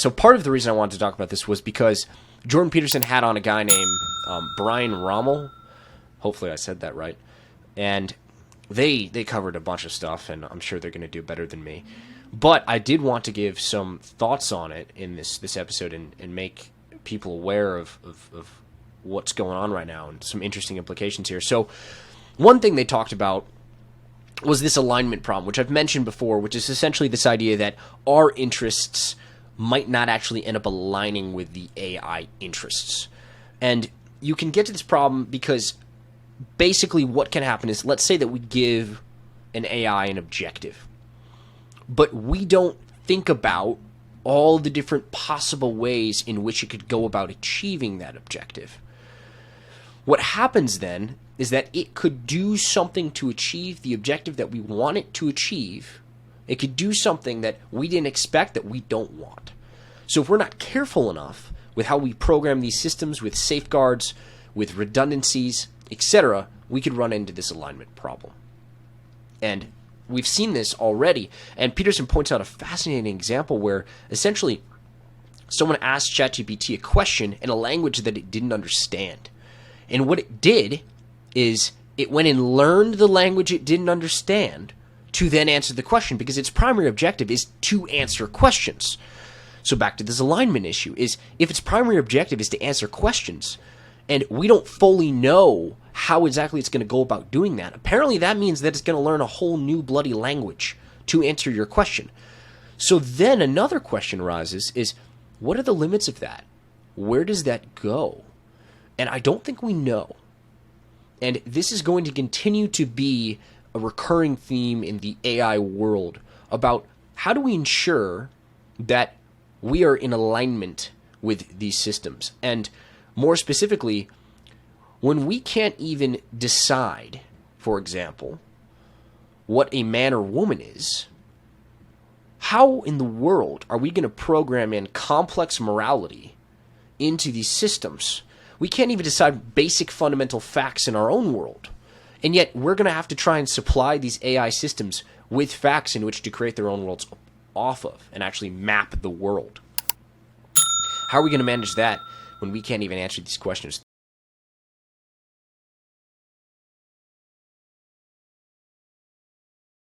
So part of the reason I wanted to talk about this was because Jordan Peterson had on a guy named Brian Rommel. Hopefully I said that right. And they covered a bunch of stuff, and I'm sure they're going to do better than me. But I did want to give some thoughts on it in this episode and make people aware of what's going on right now and some interesting implications here. So one thing they talked about was this alignment problem, which I've mentioned before, which is essentially this idea that our interests might not actually end up aligning with the AI interests. And you can get to this problem because basically what can happen is, let's say that we give an AI an objective, but we don't think about all the different possible ways in which it could go about achieving that objective. What happens then is that it could do something to achieve the objective that we want it to achieve. It could do something that we didn't expect, that we don't want. So if we're not careful enough with how we program these systems, with safeguards, with redundancies, etc., we could run into this alignment problem. And we've seen this already. And Peterson points out a fascinating example where essentially someone asked ChatGPT a question in a language that it didn't understand. And what it did is it went and learned the language it didn't understand to then answer the question, because its primary objective is to answer questions. So back to this alignment issue is, if its primary objective is to answer questions and we don't fully know how exactly it's going to go about doing that, apparently that means that it's going to learn a whole new bloody language to answer your question. So then another question arises is, what are the limits of that? Where does that go? And I don't think we know. And this is going to continue to be a recurring theme in the AI world about how do we ensure that we are in alignment with these systems. And more specifically, when we can't even decide, for example, what a man or woman is, how in the world are we going to program in complex morality into these systems? We can't even decide basic fundamental facts in our own world. And yet we're going to have to try and supply these AI systems with facts in which to create their own worlds off of and actually map the world. How are we going to manage that when we can't even answer these questions